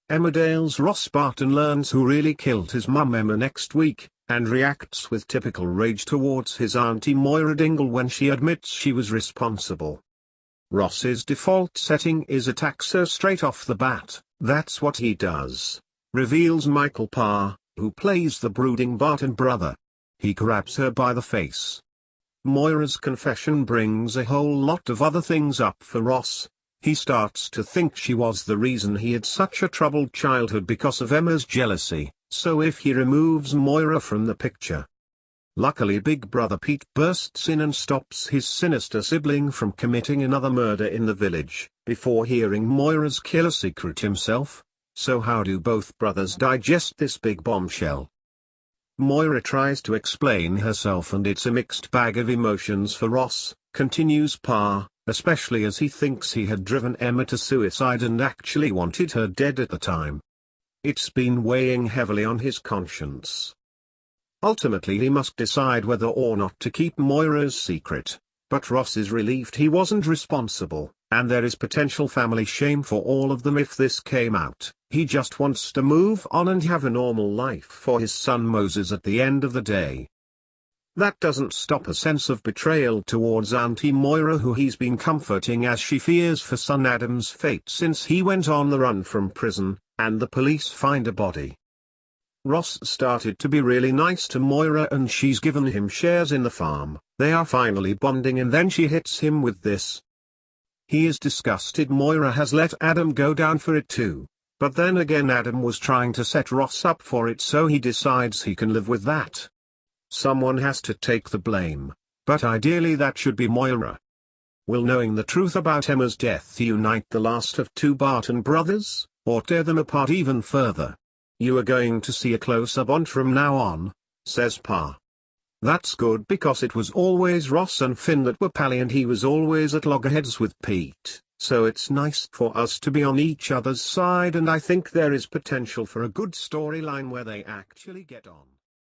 Emmerdale's Ross Barton learns who really killed his mum Emma next week, and reacts with typical rage towards his auntie Moira Dingle when she admits she was responsible. Ross's default setting is attacks her straight off the bat. That's what he does, reveals Michael Parr, who plays the brooding Barton brother. He grabs her by the face. Moira's confession brings a whole lot of other things up for Ross. He starts to think she was the reason he had such a troubled childhood because of Emma's jealousy, so if he removes Moira from the picture. Luckily Big Brother Pete bursts in and stops his sinister sibling from committing another murder in the village, before hearing Moira's killer secret himself. So how do both brothers digest this big bombshell? Moira tries to explain herself and it's a mixed bag of emotions for Ross, continues Parr, especially as he thinks he had driven Emma to suicide and actually wanted her dead at the time. It's been weighing heavily on his conscience. Ultimately he must decide whether or not to keep Moira's secret, but Ross is relieved he wasn't responsible, and there is potential family shame for all of them if this came out. He just wants to move on and have a normal life for his son Moses at the end of the day. That doesn't stop a sense of betrayal towards Auntie Moira, who he's been comforting as she fears for son Adam's fate since he went on the run from prison, and the police find a body. Ross started to be really nice to Moira and she's given him shares in the farm. They are finally bonding and then she hits him with this. He is disgusted Moira has let Adam go down for it too. But then again Adam was trying to set Ross up for it, so he decides he can live with that. Someone has to take the blame, but ideally that should be Moira. Will knowing the truth about Emma's death unite the last of two Barton brothers, or tear them apart even further? You are going to see a closer bond from now on, says Parr. That's good because it was always Ross and Finn that were pally and he was always at loggerheads with Pete, so it's nice for us to be on each other's side, and I think there is potential for a good storyline where they actually get on.